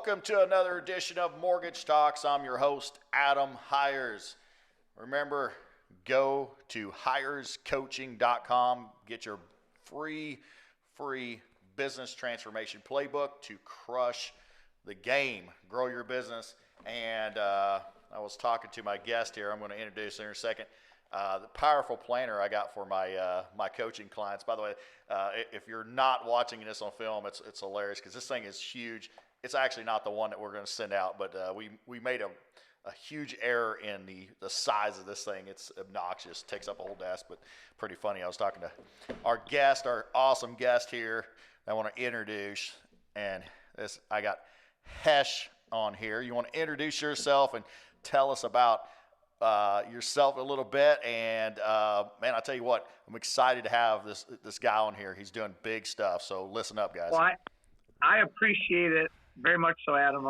Welcome to another edition of Mortgage Talks. I'm your host, Adam Hires. Remember, go to hirescoaching.com. Get your free business transformation playbook to crush the game, grow your business. And I was talking to my guest here. I'm going to introduce her in a second. The powerful planner I got for my coaching clients. By the way, if you're not watching this on film, it's hilarious because this thing is huge. It's actually not the one that we're going to send out, but we made a huge error in the size of this thing. It's obnoxious. Takes up a whole desk, but pretty funny. I was talking to our guest, our awesome guest here. I want to introduce, and I got Khash on here. You want to introduce yourself and tell us about yourself a little bit, and man, I'll tell you what, I'm excited to have this guy on here. He's doing big stuff, so listen up, guys. Well, I appreciate it very much so, Adam.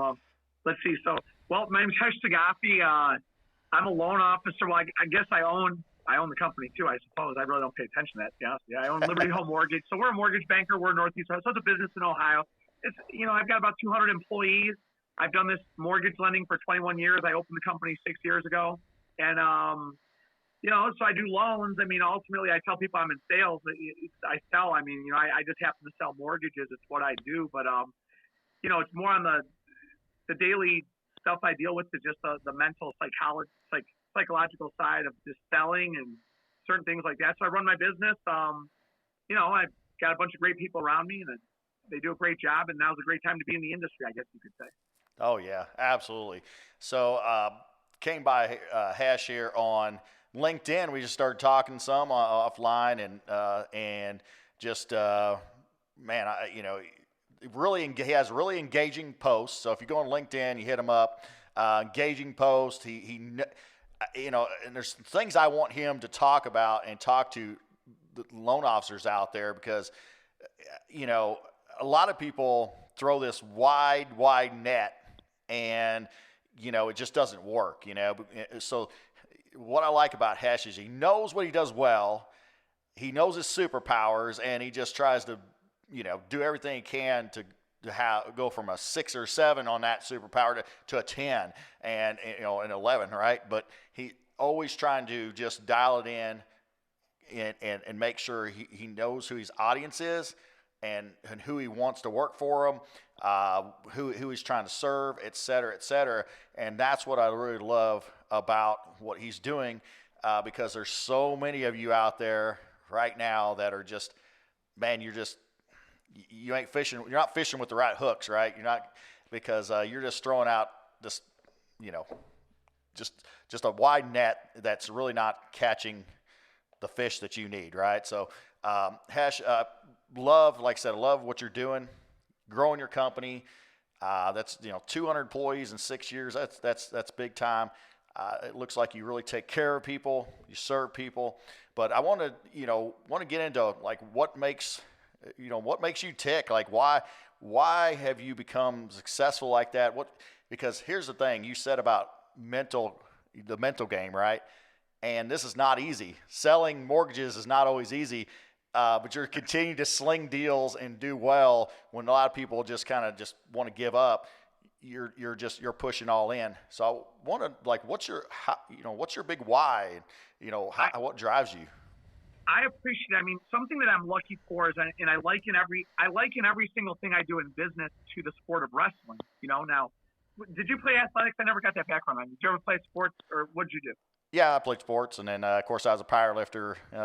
Let's see. So, well, my name's Khash Saghafi. I'm a loan officer. Well, I guess I own the company too, I suppose. I really don't pay attention to that, to be honest with you. I own Liberty Home Mortgage. So we're a mortgage banker. We're Northeast. So it's a business in Ohio. It's, I've got about 200 employees. I've done this mortgage lending for 21 years. I opened the company 6 years ago. And, so I do loans. I mean, ultimately, I tell people I'm in sales. I sell. I mean, I just happen to sell mortgages. It's what I do. But, it's more on the daily stuff I deal with, is just the mental psychological side of just selling and certain things like that. So I run my business. I've got a bunch of great people around me, and they do a great job. And now's a great time to be in the industry, I guess you could say. Oh, yeah, absolutely. So, came by Khash here on LinkedIn. We just started talking some offline, and just he has really engaging posts. So if you go on LinkedIn, you hit him up. Engaging post. And there's things I want him to talk about and talk to the loan officers out there, because a lot of people throw this wide net, and it just doesn't work, So what I like about Khash is he knows what he does well. He knows his superpowers, and he just tries to, do everything he can to go from a 6 or 7 on that superpower to a 10 and, an 11, right? But he always trying to just dial it in and make sure he knows who his audience is and who he wants to work for him, who he's trying to serve, et cetera, and that's what I really love about what he's doing, because there's so many of you out there right now that are just, man, you ain't fishing. You're not fishing with the right hooks, right? You're not, because you're just throwing out this, just a wide net that's really not catching the fish that you need, right? So, Khash, love what you're doing, growing your company. That's 200 employees in 6 years. That's big time. It looks like you really take care of people, you serve people. But I want to get into like what makes you tick. Like why have you become successful like that? Because here's the thing you said about the mental game, right? And this is not easy. Selling mortgages is not always easy. But you're continuing to sling deals and do well when a lot of people just kind of just want to give up. You're pushing all in. So I want to what's your big why? What drives you? I appreciate it. I mean, something that I'm lucky for is, and I liken every single thing I do in business to the sport of wrestling. Now, did you play athletics? I never got that background. Did you ever play sports, or what did you do? Yeah, I played sports, and then of course I was a power lifter. When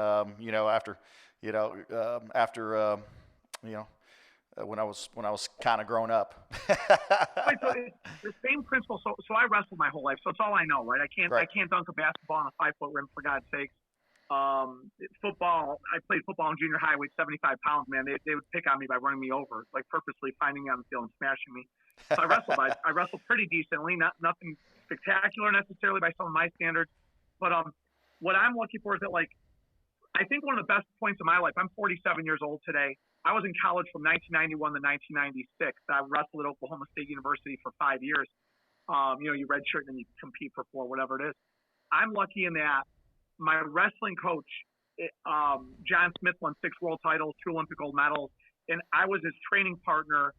I was kind of grown up. Right, so it's the same principle. So I wrestled my whole life, so it's all I know, right? I can't dunk a basketball on a 5-foot rim, for God's sakes. Football. I played football in junior high. Weighed 75 pounds. Man, they would pick on me by running me over, like purposely finding me on the field and smashing me. So I wrestled. I wrestled pretty decently. Nothing spectacular necessarily by some of my standards, but what I'm lucky for is that, like, I think one of the best points of my life. I'm 47 years old today. I was in college from 1991 to 1996. I wrestled at Oklahoma State University for 5 years. You redshirt and then you compete for 4, whatever it is. I'm lucky in that my wrestling coach, John Smith, won 6 world titles, 2 Olympic gold medals, and I was his training partner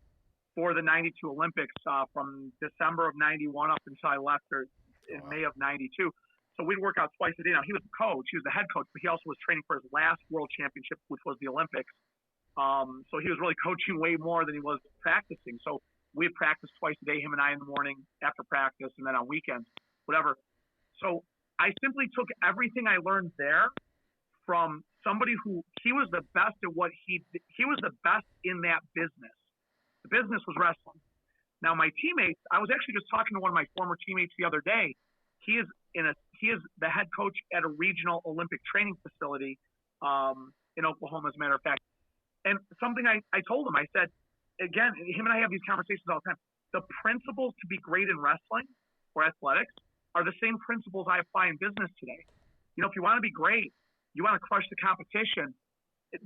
for the 92 Olympics from December of 91 up until I left in May of 92. So we'd work out twice a day. Now, he was the coach. He was the head coach, but he also was training for his last world championship, which was the Olympics. So he was really coaching way more than he was practicing. So we'd practice twice a day, him and I in the morning after practice, and then on weekends, whatever. So I simply took everything I learned there from somebody who he was the best at what he was the best in that business. The business was wrestling. Now my teammates, I was actually just talking to one of my former teammates the other day. He is the head coach at a regional Olympic training facility in Oklahoma, as a matter of fact. And something I told him, I said, again, him and I have these conversations all the time. The principles to be great in wrestling or athletics are the same principles I apply in business today. You know, if you want to be great, you want to crush the competition.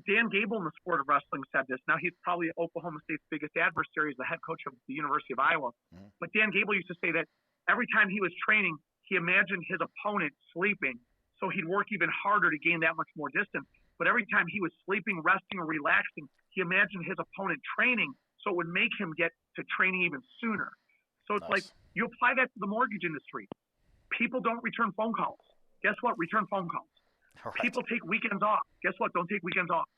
Dan Gable in the sport of wrestling said this. Now, he's probably Oklahoma State's biggest adversary as the head coach of the University of Iowa. Mm-hmm. But Dan Gable used to say that every time he was training, he imagined his opponent sleeping. So he'd work even harder to gain that much more distance. But every time he was sleeping, resting, or relaxing, he imagined his opponent training. So it would make him get to training even sooner. So it's like you apply that to the mortgage industry. People don't return phone calls. Guess what? Return phone calls. Right. People take weekends off. Guess what? Don't take weekends off.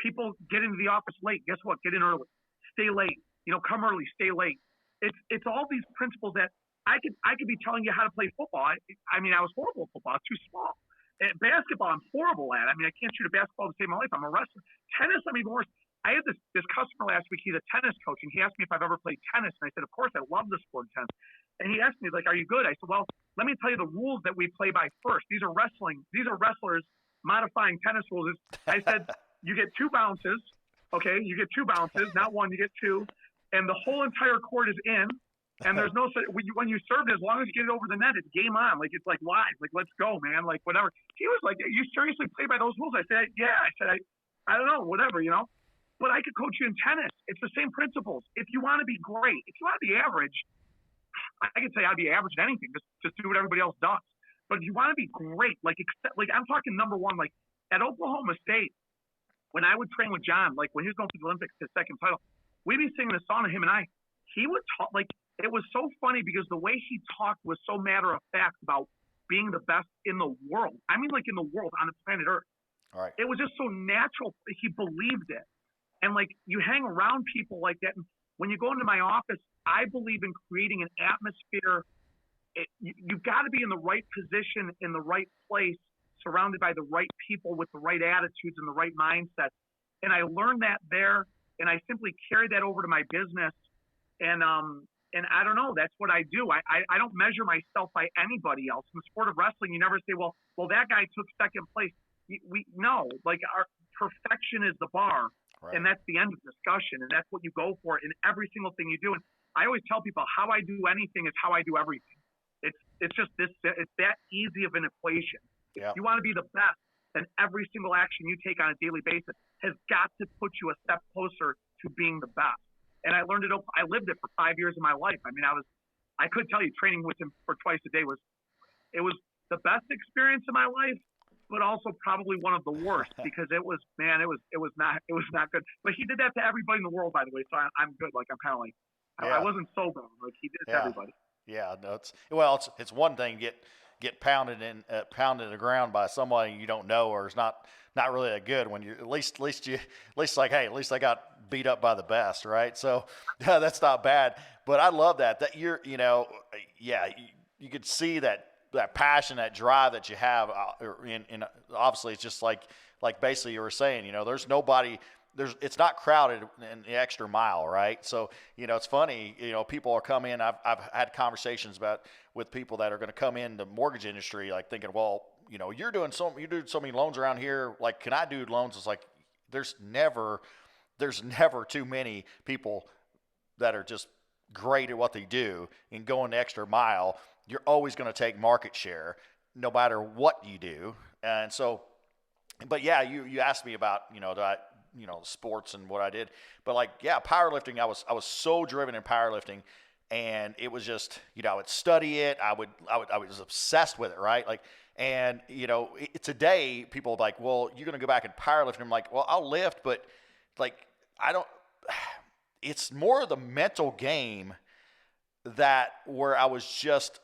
People get into the office late. Guess what? Get in early. Stay late. You know, come early. Stay late. It's all these principles that I could be telling you how to play football. I mean, I was horrible at football. I was too small. And basketball, I'm horrible at. I mean, I can't shoot a basketball to save my life. I'm a wrestler. Tennis, I'm even worse. I had this customer last week. He's a tennis coach, and he asked me if I've ever played tennis. And I said, of course, I love the sport of tennis. And he asked me, like, are you good? I said, well, let me tell you the rules that we play by first. These are wrestlers modifying tennis rules. I said, you get 2 bounces. Okay, you get 2 bounces, not 1, you get 2. And the whole entire court is in. And there's no, when you serve it, as long as you get it over the net, it's game on. Like, it's like live. Like, let's go, man. Like, whatever. He was like, you seriously play by those rules? I said, yeah. I said, I don't know, whatever, you know. But I could coach you in tennis. It's the same principles. If you want to be great, if you want to be average, I could say I'd be average at anything. Just do what everybody else does. But if you want to be great, like I'm talking number one, like at Oklahoma State, when I would train with John, like when he was going to the Olympics, his second title, we'd be singing a song to him and I. He would talk like, it was so funny because the way he talked was so matter of fact about being the best in the world. I mean, like in the world, on the planet Earth. All right. It was just so natural. He believed it. And like you hang around people like that. And when you go into my office, I believe in creating an atmosphere. You've got to be in the right position, in the right place, surrounded by the right people with the right attitudes and the right mindsets. And I learned that there, and I simply carried that over to my business. And I don't know, that's what I do. I don't measure myself by anybody else. In the sport of wrestling, you never say, well, that guy took second place. No, like our perfection is the bar. Right. And that's the end of discussion. And that's what you go for in every single thing you do. And I always tell people how I do anything is how I do everything. It's just this, it's that easy of an equation. If you want to be the best, then every single action you take on a daily basis has got to put you a step closer to being the best. And I learned it. I lived it for 5 years of my life. I mean, I could tell you training with him for twice a day was the best experience of my life, but also probably one of the worst because it was not good. But he did that to everybody in the world, by the way. So I'm good. Like I'm kind of like, I wasn't sober. Like he did it to everybody. Yeah, no, it's one thing get pounded in the ground by somebody you don't know or is not really that good. When you at least like, hey, at least I got beat up by the best, right? So that's not bad. But I love that you could see that passion, that drive that you have, and obviously it's just like basically you were saying, you know, it's not crowded in the extra mile, right? So, you know, it's funny, you know, people are coming in. I've had conversations with people that are going to come in the mortgage industry, like thinking, well, you know, you do so many loans around here. Like, can I do loans? It's like, there's never too many people that are just great at what they do and going the extra mile. You're always going to take market share no matter what you do. And so, but yeah, you asked me about, you know, sports and what I did, but like, yeah, powerlifting, I was so driven in powerlifting, and it was just, you know, I would study it. I was obsessed with it. Right. Like, and you know, today people are like, well, you're going to go back and powerlift. And I'm like, well, I'll lift, but like, it's more of the mental game that where I was just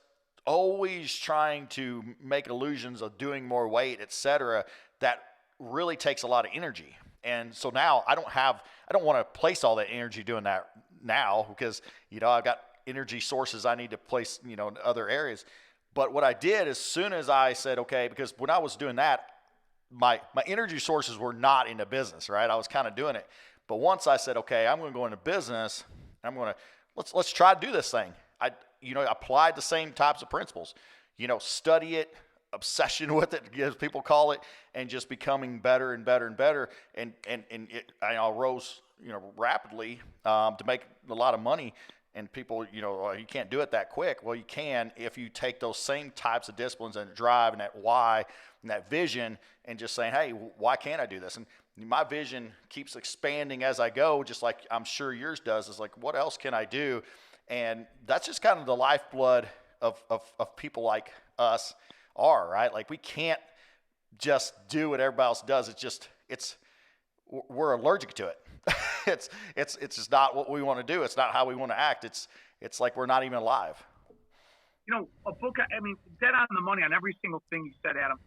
always trying to make illusions of doing more weight, etc. That really takes a lot of energy. And so now I don't want to place all that energy doing that now because, I've got energy sources I need to place, in other areas. But what I did as soon as I said, okay, because when I was doing that, my energy sources were not into business, right? I was kind of doing it. But once I said, okay, I'm going to go into business, I'm going to, let's try to do this thing. I applied the same types of principles, study it, obsession with it, as people call it, and just becoming better and better and better. And I rose, rapidly to make a lot of money. And people, you can't do it that quick. Well, you can if you take those same types of disciplines and drive and that why and that vision and just saying, hey, why can't I do this? And my vision keeps expanding as I go, just like I'm sure yours does. Is like, what else can I do? And that's just kind of the lifeblood of people like us are, right? Like we can't just do what everybody else does. We're allergic to it. it's just not what we want to do. It's not how we want to act. It's like we're not even alive. A book, I mean, dead on the money on every single thing you said, Adam.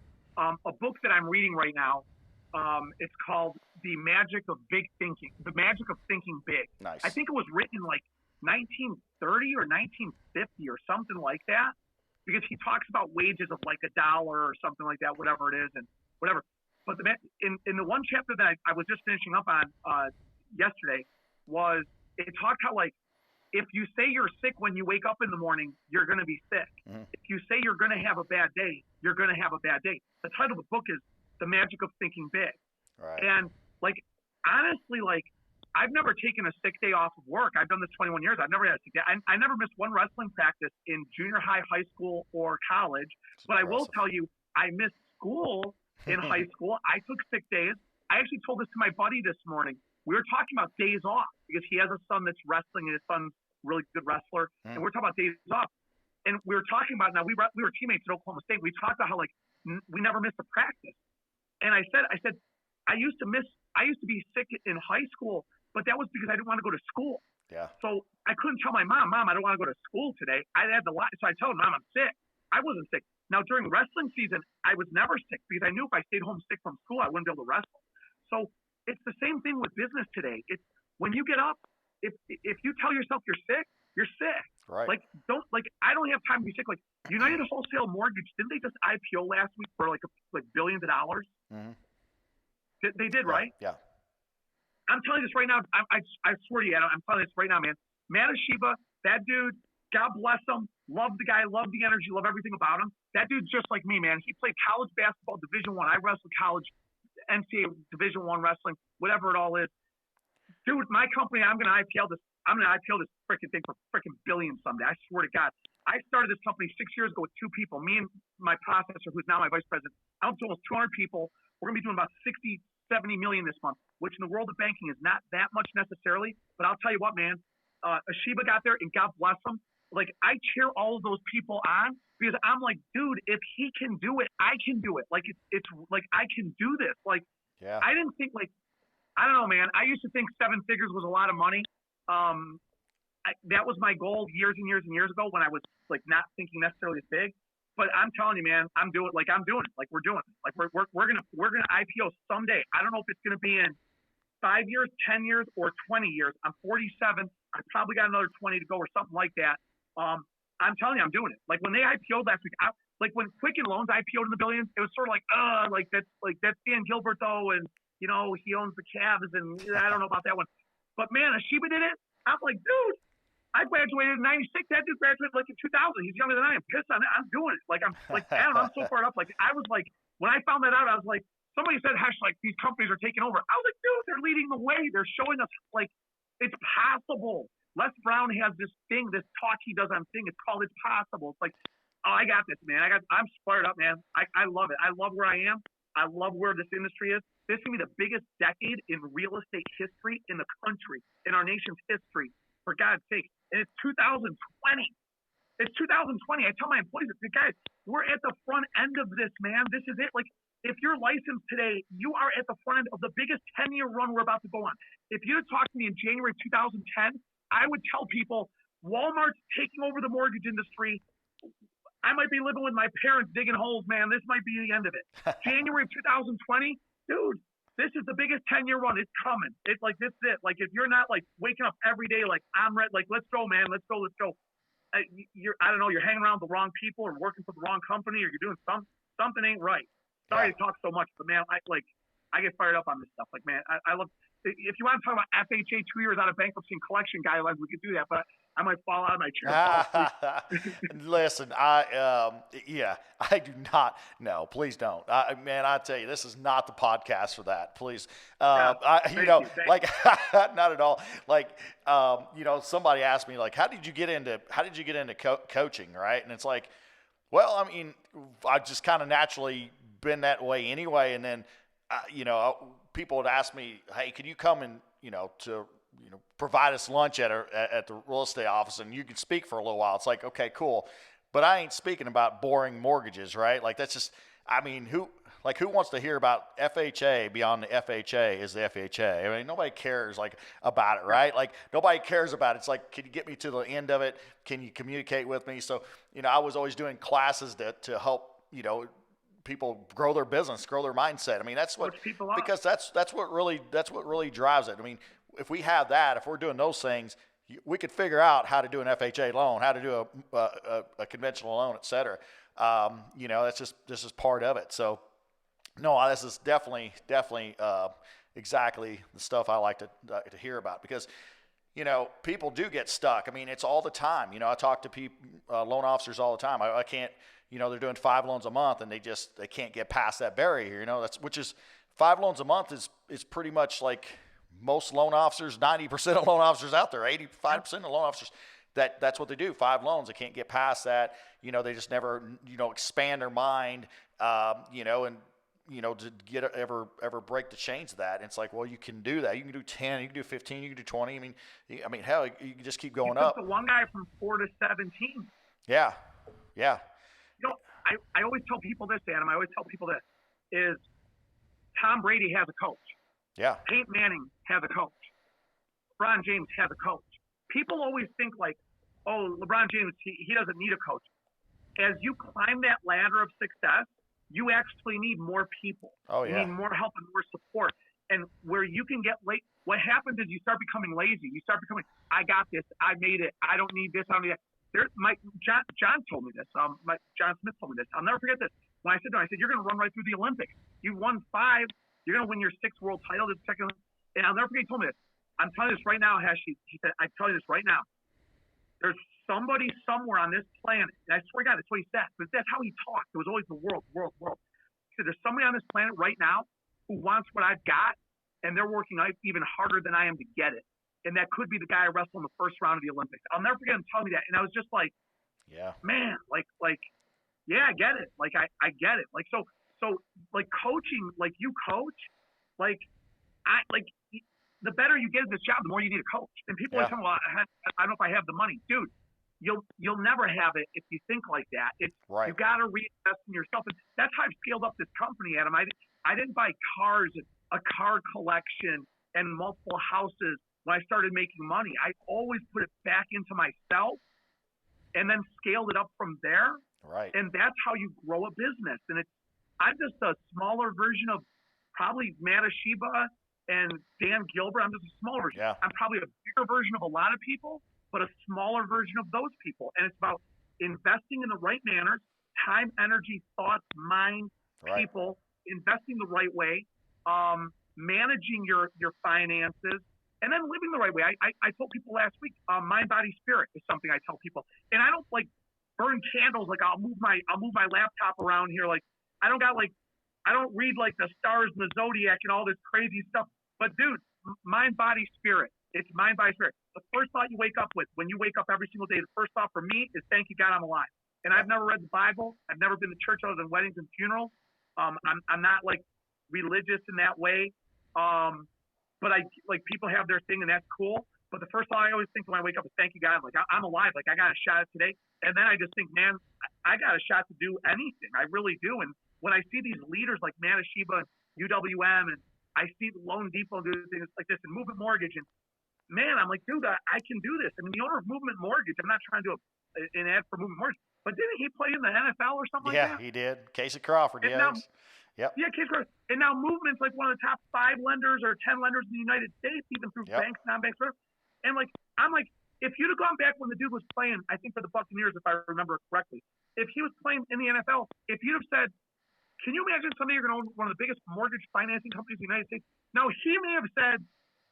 A book that I'm reading right now, it's called The Magic of Big Thinking, The Magic of Thinking Big. Nice. I think it was written in like 1930 or 1950 or something like that, because he talks about wages of like $1 or something like that, whatever it is, and whatever. But in the one chapter that I was just finishing up on yesterday was it talked how like if you say you're sick when you wake up in the morning, you're going to be sick. Mm-hmm. If you say you're going to have a bad day, you're going to have a bad day. The title of the book is The Magic of Thinking Big. Right. And like honestly, like I've never taken a sick day off of work. I've done this 21 years. I've never had a sick day. I never missed one wrestling practice in junior high, high school, or college. That's but impressive. I will tell you, I missed school in high school. I took sick days. I actually told this to my buddy this morning. We were talking about days off because he has a son that's wrestling and his son's a really good wrestler. And we're talking about days off. And we were talking about, now we were teammates at Oklahoma State. We talked about how like we never missed a practice. And I said, I used to be sick in high school, but that was because I didn't want to go to school. Yeah. So I couldn't tell my mom, I don't want to go to school today. I had to lie. So I told Mom, I'm sick. I wasn't sick. Now during wrestling season, I was never sick because I knew if I stayed home sick from school, I wouldn't be able to wrestle. So it's the same thing with business today. It's when you get up, if you tell yourself you're sick, you're sick. Right. Like I don't have time to be sick. Like United Wholesale Mortgage, didn't they just IPO last week for like billions of dollars? Mm-hmm. They did, right? Yeah. I'm telling you this right now. I swear to you, I'm telling you this right now, man. Matashiba, that dude, God bless him. Love the guy, love the energy, love everything about him. That dude's just like me, man. He played college basketball, Division I. I wrestled college, NCAA Division I wrestling, whatever it all is. Dude, my company, I'm going to IPO this freaking thing for freaking billions someday. I swear to God. I started this company 6 years ago with 2 people, me and my processor, who's now my vice president. I'm up to almost 200 people. We're going to be doing about 60, 70 million this month, which in the world of banking is not that much necessarily. But I'll tell you what, man, Ashiba got there, and God bless him. Like, I cheer all of those people on because I'm like, dude, if he can do it, I can do it. Like, it's like I can do this. Like, yeah. I didn't think I don't know, man. I used to think 7 figures was a lot of money. That was my goal years and years and years ago when I was like not thinking necessarily as big. But I'm telling you, man, I'm doing it. Like we're doing it. Like we're gonna IPO someday. I don't know if it's gonna be in 5 years, 10 years, or 20 years. I'm 47. I probably got another 20 to go or something like that. I'm telling you, I'm doing it. Like when they IPO'd last week, like when Quicken Loans IPO'd in the billions, it was sort of like that's Dan Gilbert though, and he owns the Cavs, and I don't know about that one. But man, Ashiba did it. I'm like, dude, I graduated in '96. That dude graduated like in 2000. He's younger than I am. Pissed on it. I'm doing it. Like I'm so fired up. Like I was like, when I found that out, I was like, somebody said, Hash, like these companies are taking over. I was like, dude, they're leading the way. They're showing us like it's possible. Les Brown has this thing, this talk he does on thing. It's called It's Possible. It's like, oh, I got this, man. I'm fired up, man. I love it. I love where I am. I love where this industry is. This is going to be the biggest decade in real estate history in the country, in our nation's history, for God's sake. And it's 2020. It's 2020. I tell my employees, guys, we're at the front end of this, man. This is it. Like, if you're licensed today, you are at the front end of the biggest 10-year run we're about to go on. If you had talked to me in January of 2010, I would tell people Walmart's taking over the mortgage industry. I might be living with my parents digging holes, man. This might be the end of it. January of 2020, dude, this is the biggest 10-year run. It's coming. It's like, this is it. Like, if you're not like waking up every day, like, I'm ready, like, let's go, man. Let's go. I don't know, you're hanging around with the wrong people or working for the wrong company, or you're doing something ain't right. Sorry to talk so much, but man, I get fired up on this stuff. Like, man, I love. If you want to talk about FHA 2 years out of bankruptcy and collection guidelines, we could do that. But I might fall out of my chair. Listen, I do not. No, please don't. Man, I tell you, this is not the podcast for that. Please, not at all. Like, somebody asked me, like, how did you get into coaching, right? And it's like, well, I mean, I just kind of naturally been that way anyway. And then, people would ask me, hey, can you come and, provide us lunch at the real estate office and you can speak for a little while. It's like, okay, cool. But I ain't speaking about boring mortgages, right? Like, that's just, I mean, who wants to hear about FHA beyond the FHA is the FHA? I mean, nobody cares about it, right? Like, nobody cares about it. It's like, can you get me to the end of it? Can you communicate with me? So, I was always doing classes to help, people grow their business, grow their mindset. I mean, that's what, because that's what really drives it. I mean, if we have that, if we're doing those things, we could figure out how to do an FHA loan, how to do a conventional loan, et cetera. This is part of it. So no, this is definitely exactly the stuff I like to hear about, because, people do get stuck. I mean, it's all the time. I talk to people, loan officers all the time. I can't, they're doing 5 loans a month and they can't get past that barrier, which is 5 loans a month is pretty much like most loan officers, 90% of loan officers out there, 85% of loan officers, that's what they do. 5 loans. They can't get past that. They just never, expand their mind, to get ever break the chains of that. And it's like, well, you can do that. You can do 10, you can do 15, you can do 20. I mean, hell, you can just keep going up. The one guy from 4 to 17. Yeah. I always tell people this, Adam. I always tell people this is Tom Brady has a coach. Yeah. Peyton Manning has a coach. LeBron James has a coach. People always think like, oh, LeBron James, he doesn't need a coach. As you climb that ladder of success, you actually need more people. Oh, yeah. You need more help and more support. And where you can get late, what happens is you start becoming lazy. You start becoming, I got this. I made it. I don't need this. I don't need that. John told me this. John Smith told me this. I'll never forget this. When I said to him, you're going to run right through the Olympics. You won 5. You're going to win your 6th world title. The second, and I'll never forget. He told me this. I'm telling you this right now, Hash. He said, I'm telling you this right now. There's somebody somewhere on this planet, and I swear to God, that's what he said. But that's how he talked. It was always the world. He said, there's somebody on this planet right now who wants what I've got, and they're working even harder than I am to get it. And that could be the guy I wrestled in the first round of the Olympics. I'll never forget him telling me that. And I was just like, yeah, man, yeah, I get it. I get it. So coaching, you coach, the better you get at this job, the more you need a coach. And people are saying, well, I don't know if I have the money. Dude, you'll never have it if you think like that. It's right. You got to reinvest in yourself. And that's how I've scaled up this company, Adam. I didn't buy cars, a car collection, and multiple houses when I started making money. I always put it back into myself and then scaled it up from there. Right. And that's how you grow a business. And I'm just a smaller version of probably Matasheba and Dan Gilbert. I'm just a smaller version. Yeah. I'm probably a bigger version of a lot of people, but a smaller version of those people. And it's about investing in the right manners, time, energy, thoughts, mind, people, investing the right way, managing your finances, and then living the right way. I told people last week, mind, body, spirit is something I tell people. And I don't burn candles. I'll move my laptop around here. I don't read the stars and the zodiac and all this crazy stuff. But dude, mind, body, spirit. It's mind, body, spirit. The first thought you wake up with when you wake up every single day, the first thought for me is thank you, God, I'm alive. And I've never read the Bible. I've never been to church other than weddings and funerals. I'm not religious in that way. But people have their thing and that's cool. But the first thought I always think when I wake up is thank you, God. I'm alive. I got a shot at today. And then I just think, man, I got a shot to do anything. I really do. And when I see these leaders like Matashiba and UWM, and I see Loan Depot do things like this and Movement Mortgage, and man, I'm like, dude, I can do this. I mean, the owner of Movement Mortgage, I'm not trying to do an ad for Movement Mortgage, but didn't he play in the NFL or something like that? Yeah, he did. Casey Crawford, And yeah. now, Yep. Yeah, Casey Crawford. And now Movement's like one of the top 5 lenders or 10 lenders in the United States, even through banks, non-banks, whatever. And like, I'm like, if you'd have gone back when the dude was playing, I think for the Buccaneers, if I remember correctly, if he was playing in the NFL, if you'd have said, can you imagine someday you're going to own one of the biggest mortgage financing companies in the United States? Now, he may have said,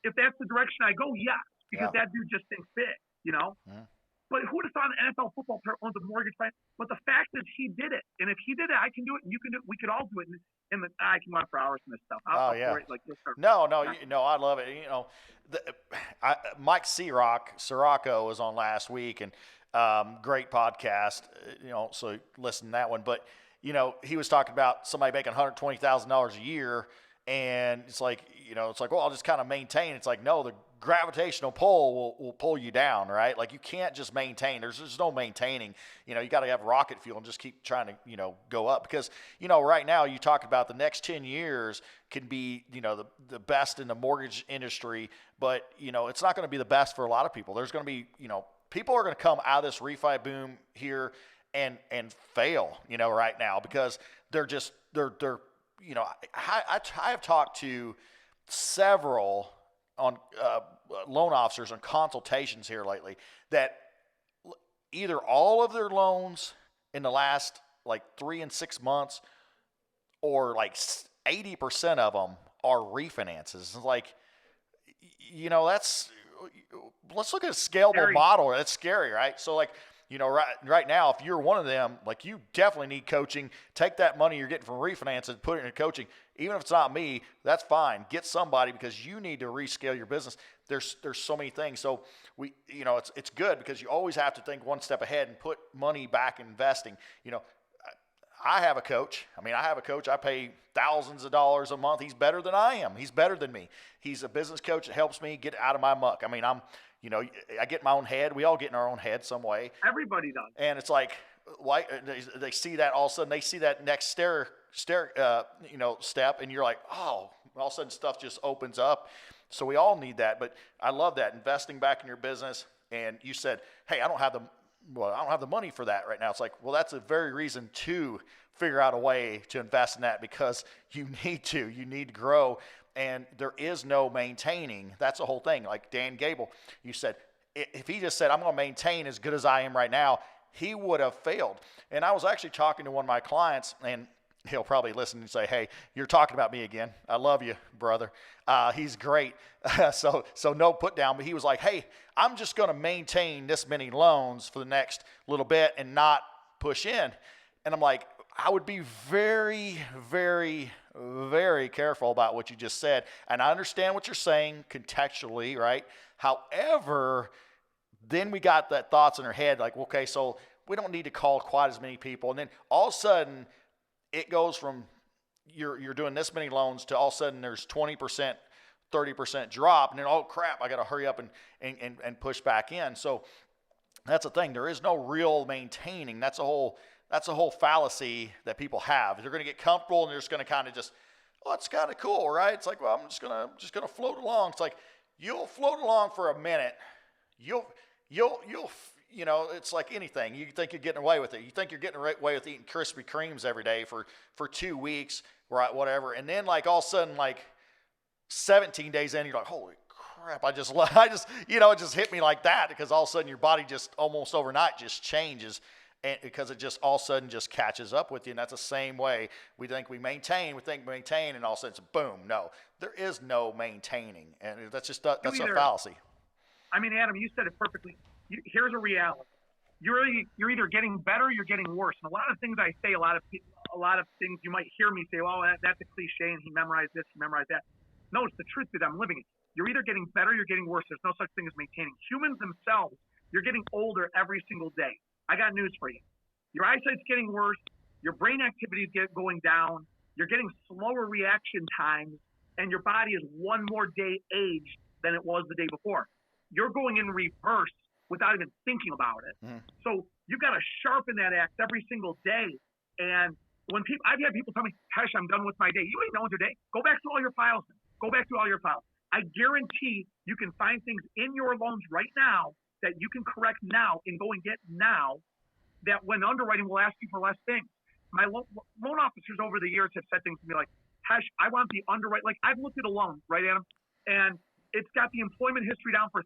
if that's the direction I go, yes, because that dude just thinks big, you know? Mm-hmm. But who would have thought an NFL football player owns a mortgage finance? But the fact is he did it. And if he did it, I can do it, and you can do it. We could all do it. And I can go on for hours on this stuff. No, I love it. You know, Mike Sirocco was on last week, and great podcast, you know, so listen to that one. But, you know, he was talking about somebody making $120,000 a year, and it's like, well, I'll just kind of maintain. It's like, no, the gravitational pull will pull you down, right? Like, you can't just maintain. There's no maintaining. You know, you got to have rocket fuel and just keep trying to, you know, go up. Because, you know, right now you talk about the next 10 years can be, you know, the best in the mortgage industry, but, you know, it's not going to be the best for a lot of people. There's going to be, you know, people are going to come out of this refi boom here and fail, you know, right now, because they're you know, I have talked to several on loan officers on consultations here lately that either all of their loans in the last like 3 and 6 months, or like 80% of them are refinances. It's like, you know, let's look at a scalable model. That's scary, right? So like, you know, right now, if you're one of them, like, you definitely need coaching. Take that money you're getting from refinance and put it into coaching. Even if it's not me, that's fine. Get somebody, because you need to rescale your business. There's so many things. So you know, it's good because you always have to think one step ahead and put money back in investing. You know, I have a coach. I pay thousands of dollars a month. He's better than I am. He's better than me. He's a business coach that helps me get out of my muck. I mean, you know, I get in my own head. We all get in our own head some way. Everybody does. And it's like, why they see that all of a sudden, they see that next step, and you're like, oh, all of a sudden stuff just opens up. So we all need that. But I love that, investing back in your business. And you said, hey, I don't have the money for that right now. It's like, well, that's a very reason to figure out a way to invest in that, because you need to grow. And there is no maintaining. That's the whole thing. Like Dan Gable, you said, if he just said, I'm going to maintain as good as I am right now, he would have failed. And I was actually talking to one of my clients, and he'll probably listen and say, hey, you're talking about me again. I love you, brother. He's great. So no put down. But he was like, hey, I'm just going to maintain this many loans for the next little bit and not push in. And I'm like, I would be very, very, very careful about what you just said. And I understand what you're saying contextually, right? However, then we got that thoughts in our head, like, okay, so we don't need to call quite as many people. And then all of a sudden, it goes from you're doing this many loans to all of a sudden there's 20%, 30% drop. And then, oh, crap, I got to hurry up and push back in. So that's the thing. There is no real maintaining. That's a whole fallacy that people have. They're going to get comfortable and they're just going to kind of just, oh, it's kind of cool, right? It's like, well, I'm just going to float along. It's like, you'll float along for a minute. You'll you know, it's like anything. You think you're getting away with it. You think you're getting away with eating Krispy Kremes every day for 2 weeks, right? Whatever. And then like all of a sudden, like 17 days in, you're like, holy crap, I just, you know, it just hit me like that, because all of a sudden your body just almost overnight just changes. And because it just all of a sudden just catches up with you. And that's the same way we think we maintain, and all of a sudden it's boom. No, there is no maintaining. And that's a fallacy. I mean, Adam, you said it perfectly. Here's a reality. You're either getting better or you're getting worse. And a lot of things I say, a lot of things you might hear me say, well, that's a cliche, and he memorized this, he memorized that. No, it's the truth that I'm living it. You're either getting better or you're getting worse. There's no such thing as maintaining. Humans themselves, you're getting older every single day. I got news for you. Your eyesight's getting worse. Your brain activity is going down. You're getting slower reaction times, and your body is one more day aged than it was the day before. You're going in reverse without even thinking about it. So you've got to sharpen that axe every single day. And I've had people tell me, Khash, I'm done with my day. You ain't done with your day. Go back through all your files. Go back through all your files. I guarantee you can find things in your loans right now that you can correct now and go and get now that when underwriting will ask you for less things. My loan officers over the years have said things to me like, Khash, I want the underwrite. Like I've looked at a loan, right, Adam? And it's got the employment history down for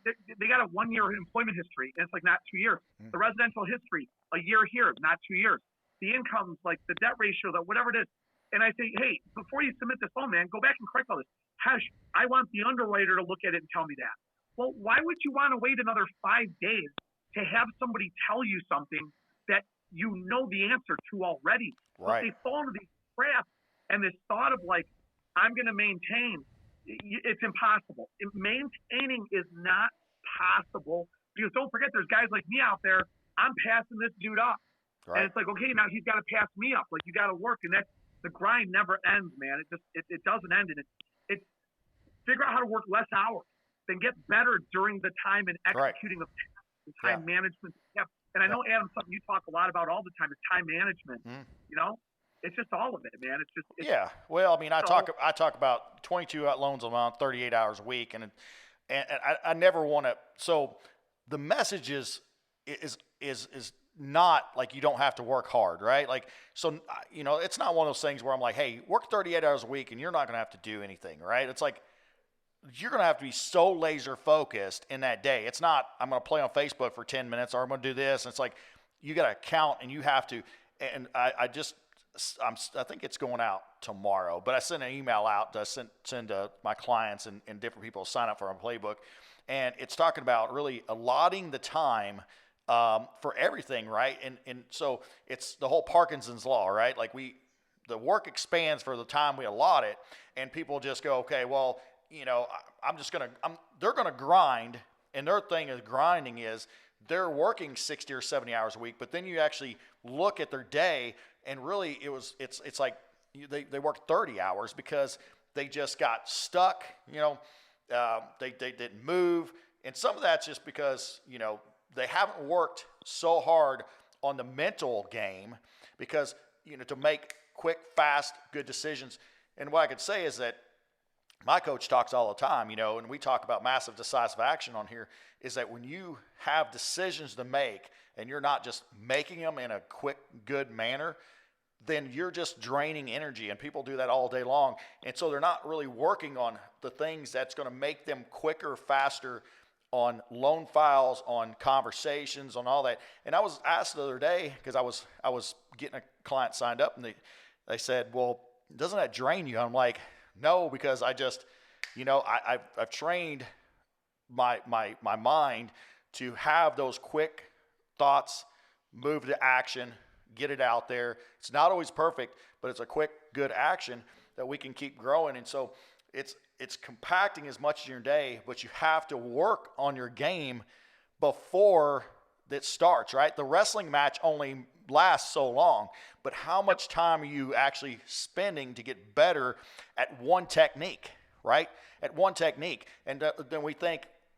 they got a 1-year employment history, and it's like not 2 years. The residential history, a year here, not 2 years. The incomes, like the debt ratio, that whatever it is. And I say, hey, before you submit this loan, man, go back and correct all this. Khash, I want the underwriter to look at it and tell me that. Well, why would you want to wait another 5 days to have somebody tell you something that you know the answer to already? Right. But they fall into these traps, and this thought of like, I'm going to maintain. It's impossible. Maintaining is not possible because don't forget, there's guys like me out there. I'm passing this dude up, right. And it's like, okay, now he's got to pass me up. Like you got to work, and that's the grind never ends, man. It doesn't end, and it's figure out how to work less hours, then get better during the time and executing of the time management. Yeah. And I know Adam, something you talk a lot about all the time is time management. You know. It's just all of it, man. It's Well, I mean, I talk about 22 loans a month, 38 hours a week, and I never want to. So the message is not like you don't have to work hard, right? Like, so you know, it's not one of those things where I'm like, hey, work 38 hours a week and you're not going to have to do anything, right? It's like you're going to have to be so laser focused in that day. It's not I'm going to play on Facebook for 10 minutes or I'm going to do this. And it's like you got to count and you have to. And I think it's going out tomorrow, but I sent an email out to send to my clients and different people to sign up for our playbook. And it's talking about really allotting the time for everything, right? And so it's the whole Parkinson's law, right? Like the work expands for the time we allot it, and people just go, okay, well, you know, they're going to grind, and their thing is grinding is they're working 60 or 70 hours a week, but then you actually look at their day, and really it's like they work 30 hours because they just got stuck, you know, they didn't move. And some of that's just because, you know, they haven't worked so hard on the mental game because, you know, to make quick, fast, good decisions. And what I could say is that my coach talks all the time, you know, and we talk about massive decisive action on here, is that when you have decisions to make and you're not just making them in a quick, good manner, then you're just draining energy, and people do that all day long. And so they're not really working on the things that's going to make them quicker, faster on loan files, on conversations, on all that. And I was asked the other day, because I was getting a client signed up, and they said, well, doesn't that drain you? I'm like, no, because I just, you know, I've trained my mind to have those quick thoughts, move to action, get it out there. It's not always perfect, but it's a quick, good action that we can keep growing. And so it's compacting as much as your day, but you have to work on your game before it starts, right? The wrestling match only lasts so long, but how much time are you actually spending to get better at one technique, right? At one technique. And then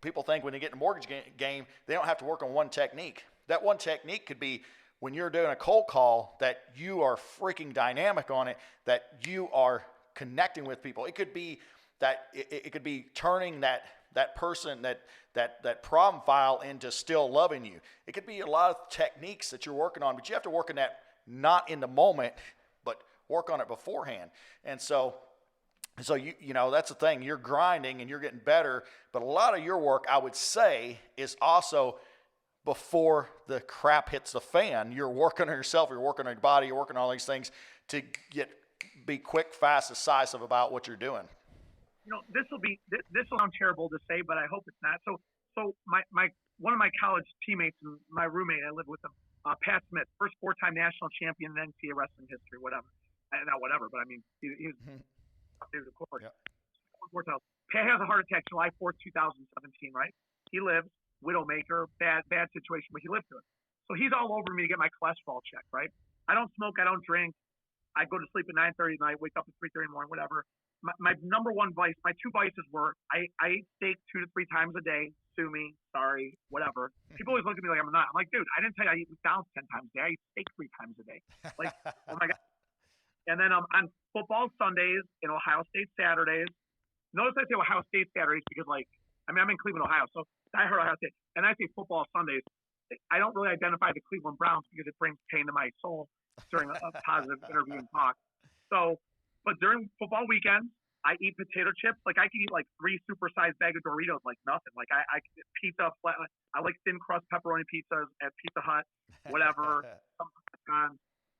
people think when they get in the mortgage game, they don't have to work on one technique. That one technique could be when you're doing a cold call, that you are freaking dynamic on it, that you are connecting with people. It could be that it could be turning that person, that problem file into still loving you. It could be a lot of techniques that you're working on, but you have to work on that not in the moment, but work on it beforehand. And so you know, that's the thing. You're grinding and you're getting better, but a lot of your work, I would say, is also before the crap hits the fan. You're working on yourself, you're working on your body, you're working on all these things to be quick, fast, decisive about what you're doing. You know, this will sound terrible to say, but I hope it's not. So my one of my college teammates and my roommate, I lived with him, Pat Smith, first 4-time national champion in NCAA wrestling history, whatever. Not whatever, but I mean, he was of course. Yeah. Pat has a heart attack July 4th, 2017, right? He lives, widowmaker, bad situation, but he lived through it. So he's all over me to get my cholesterol checked, right? I don't smoke, I don't drink. I go to sleep at 9:30 at night, wake up at 3:30 in the morning, whatever. My number one vice, my two vices were I eat steak 2 to 3 times a day. Sue me, sorry, whatever. People always look at me like I'm not. I'm like, dude, I didn't tell you I eat McDonald's 10 times a day. I eat steak 3 times a day. Like, oh my god. And then on football Sundays and Ohio State Saturdays. Notice I say Ohio State Saturdays because I'm in Cleveland, Ohio, so I heard Ohio State. And I say football Sundays. I don't really identify the Cleveland Browns because it brings pain to my soul during a positive interview and talk. So, but during football weekends, I eat potato chips. Like I could eat like 3 supersized bag of Doritos, like nothing. Like I pizza, I like thin crust pepperoni pizzas at Pizza Hut, whatever.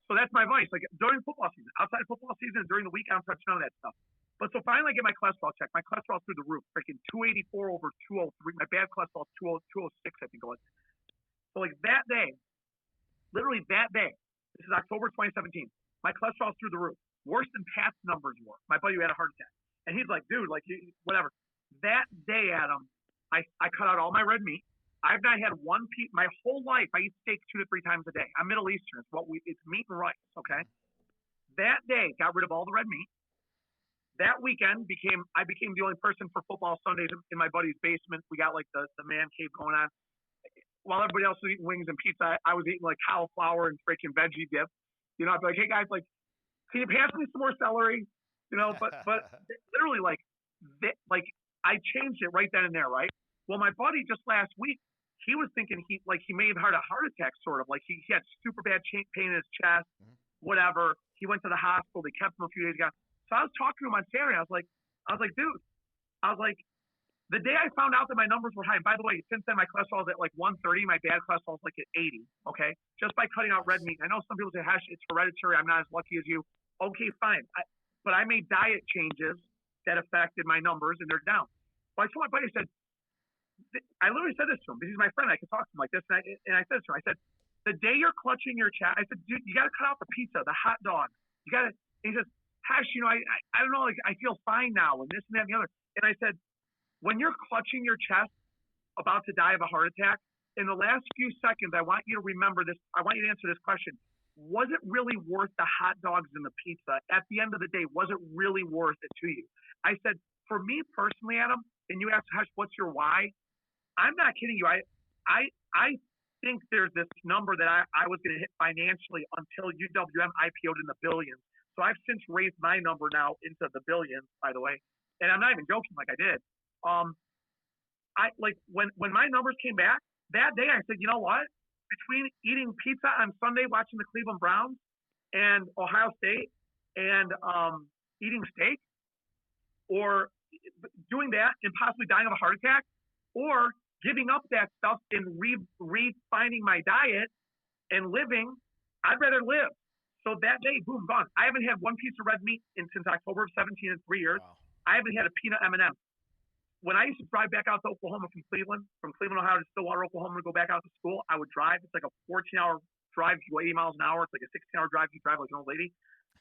So that's my vice. Like during football season, outside of football season, during the week, I don't touch none of that stuff. But so finally, I get my cholesterol checked. My cholesterol's through the roof, freaking 284 over 203. My bad cholesterol's 206, I think it was. So like that day, literally that day, this is October 2017. My cholesterol's through the roof, worse than Pat's numbers were. My buddy who had a heart attack, and he's like, dude, like whatever. That day, Adam, I cut out all my red meat. I've not had one piece my whole life. I eat steak 2 to 3 times a day. I'm Middle Eastern. It's meat and rice. Okay. That day, got rid of all the red meat. That weekend I became the only person for football Sundays in my buddy's basement. We got like the man cave going on. While everybody else was eating wings and pizza, I was eating like cauliflower and freaking veggie dip. You know, I'd be like, hey guys, like, can you pass me some more celery? You know, but literally like I changed it right then and there, right? Well, my buddy just last week, he was thinking he may have had a heart attack, sort of like he had super bad pain in his chest, whatever. He went to the hospital. They kept him a few days ago. So I was talking to him on Saturday. I was like, dude, the day I found out that my numbers were high, and by the way, since then my cholesterol is at like 130, my bad cholesterol is like at 80, okay? Just by cutting out red meat. I know some people say, Hash, it's hereditary, I'm not as lucky as you. Okay, fine. But I made diet changes that affected my numbers, and they're down. So I told my buddy, I literally said this to him, because he's my friend, I can talk to him like this, and I said this to him, I said, the day you're clutching your chest, I said, dude, you got to cut out the pizza, the hot dog. You got to, he says, Hash, you know, I don't know, like, I feel fine now, and this and that and the other. And I said, when you're clutching your chest about to die of a heart attack, in the last few seconds, I want you to remember this. I want you to answer this question. Was it really worth the hot dogs and the pizza? At the end of the day, was it really worth it to you? I said, for me personally, Adam, and you asked, Hash, what's your why? I'm not kidding you. I think there's this number that I was going to hit financially until UWM IPO'd in the billions. So I've since raised my number now into the billions, by the way. And I'm not even joking like I did. I like when my numbers came back that day, I said, you know what? Between eating pizza on Sunday, watching the Cleveland Browns and Ohio State and eating steak, or doing that and possibly dying of a heart attack, or giving up that stuff and refining my diet and living, I'd rather live. So that day, boom, gone. I haven't had one piece of red meat since October of 17 in 3 years. Wow. I haven't had a peanut M&M. When I used to drive back out to Oklahoma from Cleveland, Ohio to Stillwater, Oklahoma to go back out to school, I would drive. It's like a 14-hour drive. You go 80 miles an hour. It's like a 16-hour drive. You drive like an old lady.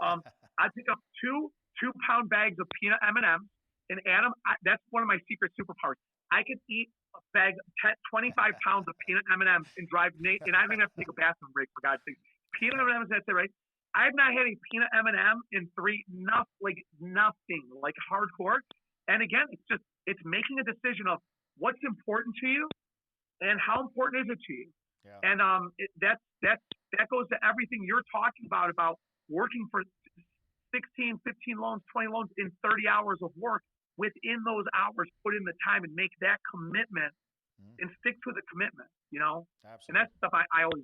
I'd pick up two 2-pound bags of peanut M&Ms. And Adam, that's one of my secret superpowers. I could eat a bag of 25 pounds of peanut M&Ms and drive, and I don't even have to take a bathroom break, for God's sake. Peanut M&Ms, that's it, right? I've not had a peanut M&M in nothing, like hardcore. And again, it's making a decision of what's important to you and how important is it to you. Yeah. And that goes to everything you're talking about working for 16, 15 loans, 20 loans in 30 hours of work. Within those hours, put in the time and make that commitment and stick to the commitment, you know? Absolutely. And that's stuff I always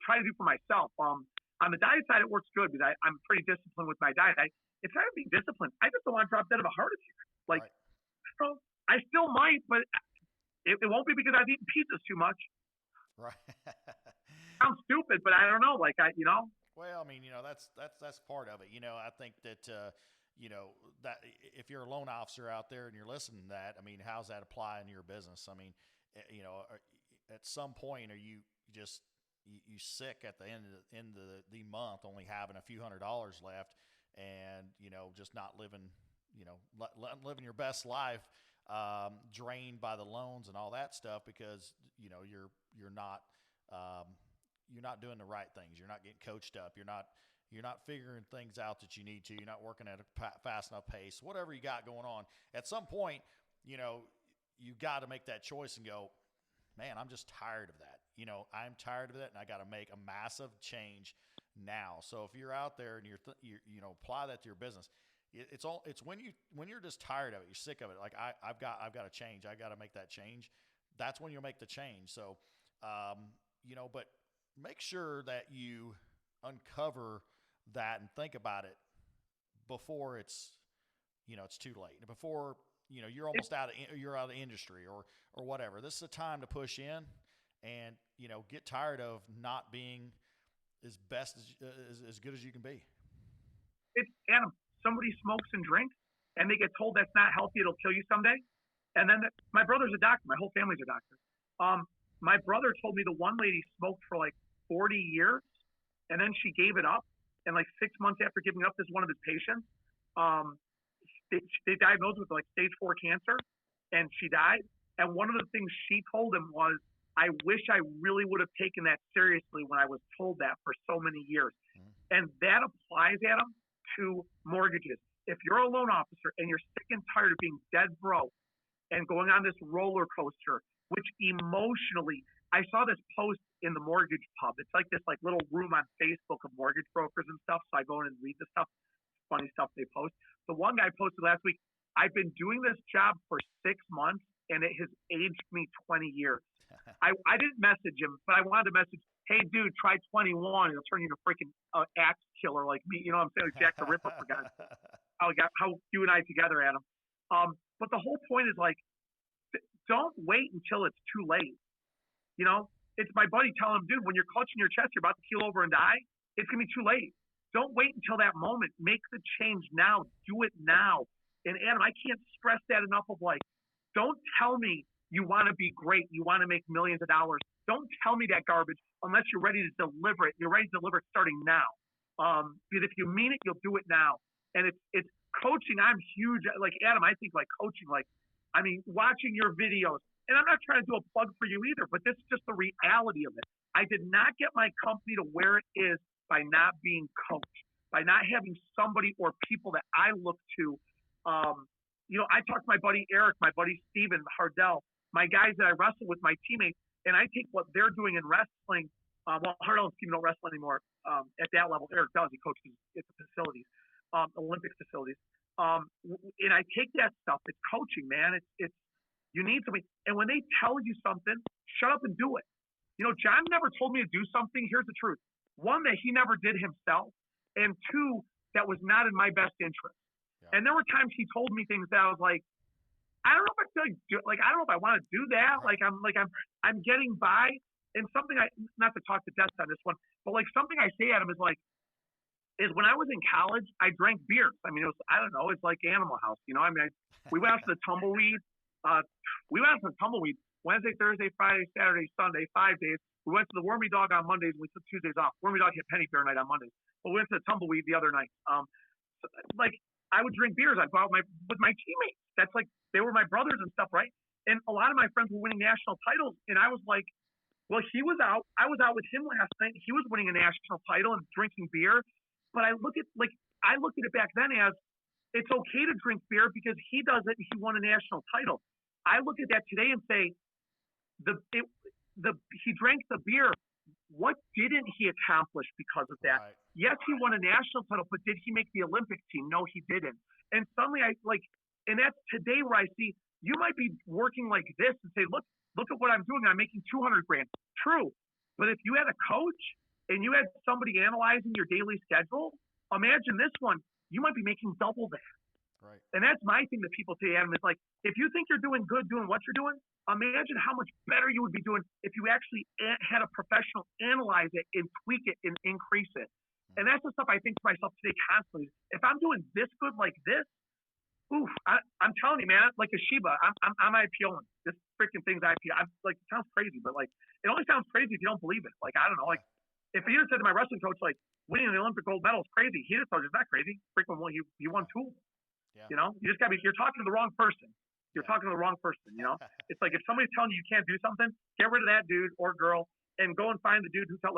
try to do for myself. On the diet side, it works good because I'm pretty disciplined with my diet. It's not being disciplined. I just don't want to drop dead of a heart attack. Like, right. So I still might, but it won't be because I've eaten pizzas too much. Right. Sounds stupid, but I don't know. Like you know. Well, I mean, you know, that's part of it. You know, I think that you know that if you're a loan officer out there and you're listening to that, I mean, how's that apply in your business? I mean, you know, at some point, are you just you sick at the end of the month, only having a few $100s left, and you know, just not living, you know, living your best life, drained by the loans and all that stuff because you know you're not doing the right things. You're not getting coached up. You're not You're not figuring things out that you need to. You're not working at a fast enough pace, whatever you got going on. At some point, you got to make that choice and go, man, I'm just tired of that. I'm tired of that, and I got to make a massive change now. So if you're out there and you apply that to your business, it's when you're just tired of it, you're sick of it. Like I've got to change. I got to make that change. That's when you'll make the change. So, but make sure that you uncover that and think about it before it's too late. Before you're almost out of industry or whatever. This is a time to push in and get tired of not being as good as you can be. It's Adam. Somebody smokes and drinks, and they get told that's not healthy. It'll kill you someday. And then my brother's a doctor. My whole family's a doctor. My brother told me the one lady smoked for like 40 years, and then she gave it up. And like 6 months after giving up, this one of his patients, they diagnosed with like stage 4 cancer, and she died. And one of the things she told him was, I wish I really would have taken that seriously when I was told that for so many years. Mm-hmm. And that applies, Adam, to mortgages. If you're a loan officer and you're sick and tired of being dead broke and going on this roller coaster, which emotionally, I saw this post in the mortgage pub. It's like this like little room on Facebook of mortgage brokers and stuff. So I go in and read the stuff, funny stuff they post. The one guy posted last week, I've been doing this job for 6 months and it has aged me 20 years. I didn't message him, but I wanted to message, hey, dude, try 21. It'll turn you into a freaking axe killer like me. You know what I'm saying? Like Jack the Ripper, for God's sake. How you and I together, Adam. But the whole point is like, don't wait until it's too late. It's my buddy telling him, dude, when you're clutching your chest, you're about to keel over and die. It's going to be too late. Don't wait until that moment. Make the change now. Do it now. And Adam, I can't stress that enough of like, don't tell me you want to be great. You want to make millions of dollars. Don't tell me that garbage unless you're ready to deliver it. You're ready to deliver it starting now. Because if you mean it, you'll do it now. And it's coaching. I'm huge. Like Adam, I think like coaching, watching your videos. And I'm not trying to do a plug for you either, but this is just the reality of it. I did not get my company to where it is by not being coached, by not having somebody or people that I look to. I talk to my buddy Eric, my buddy Steven Hardell, my guys that I wrestle with, my teammates, and I take what they're doing in wrestling. Hardell and Steven don't wrestle anymore at that level. Eric does. He coaches at the facilities, Olympic facilities. And I take that stuff. It's coaching, man. It's you need something. And when they tell you something, shut up and do it. John never told me to do something. Here's the truth. One, that he never did himself. And two, that was not in my best interest. Yeah. And there were times he told me things that I was like, I don't know if I feel like I don't know if I want to do that. Right. I'm getting by. And something not to talk to death on this one, but like something I say at him is when I was in college, I drank beer. I mean, it's like Animal House, we went out to the tumbleweed. Wednesday, Thursday, Friday, Saturday, Sunday, 5 days. We went to the Wormy Dog on Mondays and we took Tuesdays off. Wormy Dog hit Penny Fair night on Mondays. But we went to the tumbleweed the other night. I would drink beers. I'd go out with my teammates. That's like, they were my brothers and stuff, right? And a lot of my friends were winning national titles. And I was like, well, he was out. I was out with him last night. He was winning a national title and drinking beer. But I looked at it back then as it's okay to drink beer because he does it and he won a national title. I look at that today and say, he drank the beer. What didn't he accomplish because of that? Right. Yes, he won a national title, but did he make the Olympic team? No, he didn't. And suddenly and that's today where I see you might be working like this and say, look at what I'm doing. I'm making $200,000. True. But if you had a coach and you had somebody analyzing your daily schedule, imagine this one, you might be making double that. Right. And that's my thing that people say, Adam, is like, if you think you're doing good doing what you're doing, imagine how much better you would be doing if you actually had a professional analyze it and tweak it and increase it. And that's the stuff I think to myself today constantly. If I'm doing this good like this, I'm telling you, man, like a Sheba, I'm IPOing. This freaking thing's IPO. It sounds crazy, but it only sounds crazy if you don't believe it. I don't know. If he just said to my wrestling coach, winning the Olympic gold medal is crazy, he just told you it's not crazy. Freaking one, he won two. Yeah. You just gotta you're talking to the wrong person. You're talking to the wrong person, It's like if somebody's telling you you can't do something, get rid of that dude or girl and go and find the dude who felt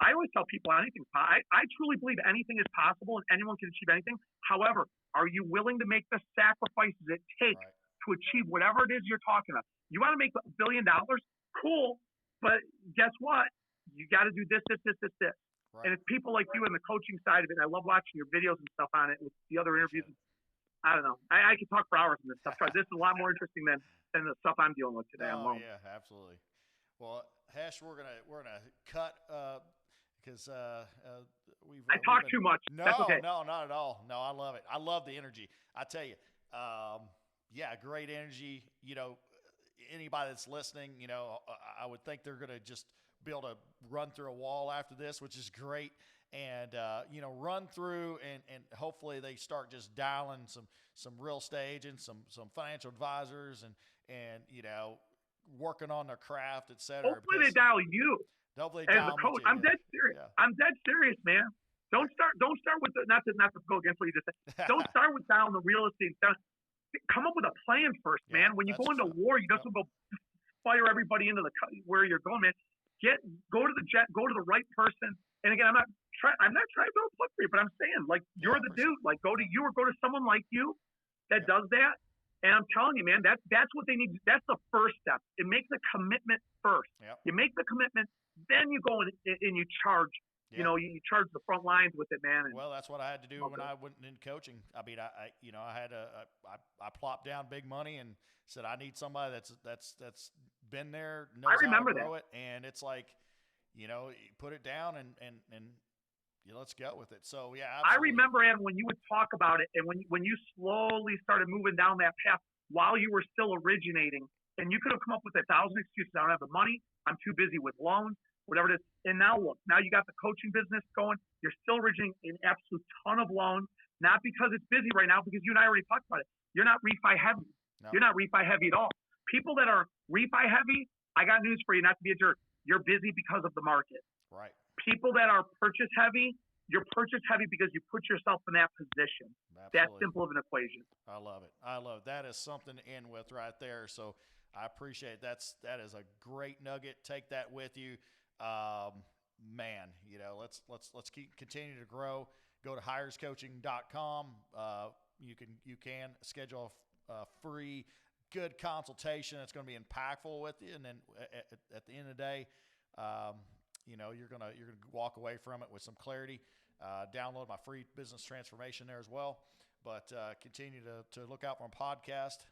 I always tell people anything. I truly believe anything is possible and anyone can achieve anything. However, are you willing to make the sacrifices it takes to achieve whatever it is you're talking about? You want to make $1 billion? Cool. But guess what? You got to do this. Right. And it's people like you in the coaching side of it. I love watching your videos and stuff on it with the other interviews. I don't know. I could talk for hours on this stuff. This is a lot more interesting than the stuff I'm dealing with today. Oh, yeah, absolutely. Well, Khash, we're gonna cut because I talk too much. No, That's okay. No, not at all. No, I love it. I love the energy. I tell you, yeah, great energy. You know, anybody that's listening, you know, I would think they're gonna just be able to run through a wall after this, which is great. And, you know, run through and hopefully they start just dialing some real estate agents, some financial advisors and, you know, working on their craft, et cetera. Hopefully they dial you. Hopefully as a coach. I'm dead serious. Yeah. I'm dead serious, man. Don't start with the, not to go against what you just said. Don't start with dialing the real estate. Come up with a plan first, man. When you go into war, you don't go fire everybody into where you're going, man. Go to the right person. And again, I'm not trying to throw a plug for you, but I'm saying, like, you're the dude. Like, go to you or go to someone like you that does that. And I'm telling you, man, that's what they need. That's the first step. It makes the commitment first. Yep. You make the commitment, then you go and you charge. Yep. You know, you charge the front lines with it, man. Well, that's what I had to do when I went in coaching. I mean, I plopped down big money and said I need somebody that's been there, knows how to grow it, and it's like, you know, you put it down and let's go with it. So yeah, absolutely. I remember, Adam, when you would talk about it, and when you slowly started moving down that path while you were still originating, and you could have come up with 1,000 excuses. I don't have the money. I'm too busy with loans, whatever it is. And now look, now you got the coaching business going. You're still originating an absolute ton of loans, not because it's busy right now, because you and I already talked about it. You're not refi heavy. No. You're not refi heavy at all. People that are refi heavy, I got news for you, not to be a jerk. You're busy because of the market. Right. People that are purchase heavy, you're purchase heavy because you put yourself in that position. Absolutely. That simple of an equation. I love it. That is something to end with right there. So I appreciate that is a great nugget. Take that with you. Man, you know, let's continue to grow. Go to hirescoaching.com. You can schedule a free good consultation. It's going to be impactful with you. And then at the end of the day, you know, you're gonna walk away from it with some clarity. Download my free business transformation there as well. But continue to look out for my podcast.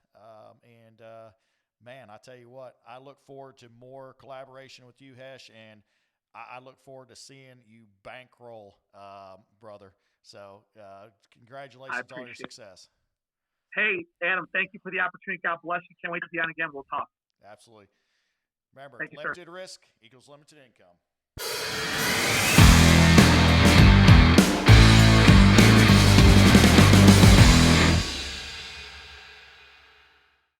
Man, I tell you what, I look forward to more collaboration with you, Khash, and I look forward to seeing you bankroll, brother. So congratulations on your success. Hey, Adam, thank you for the opportunity. God bless you. Can't wait to be on again. We'll talk. Absolutely. Remember, thank you, limited risk equals limited income.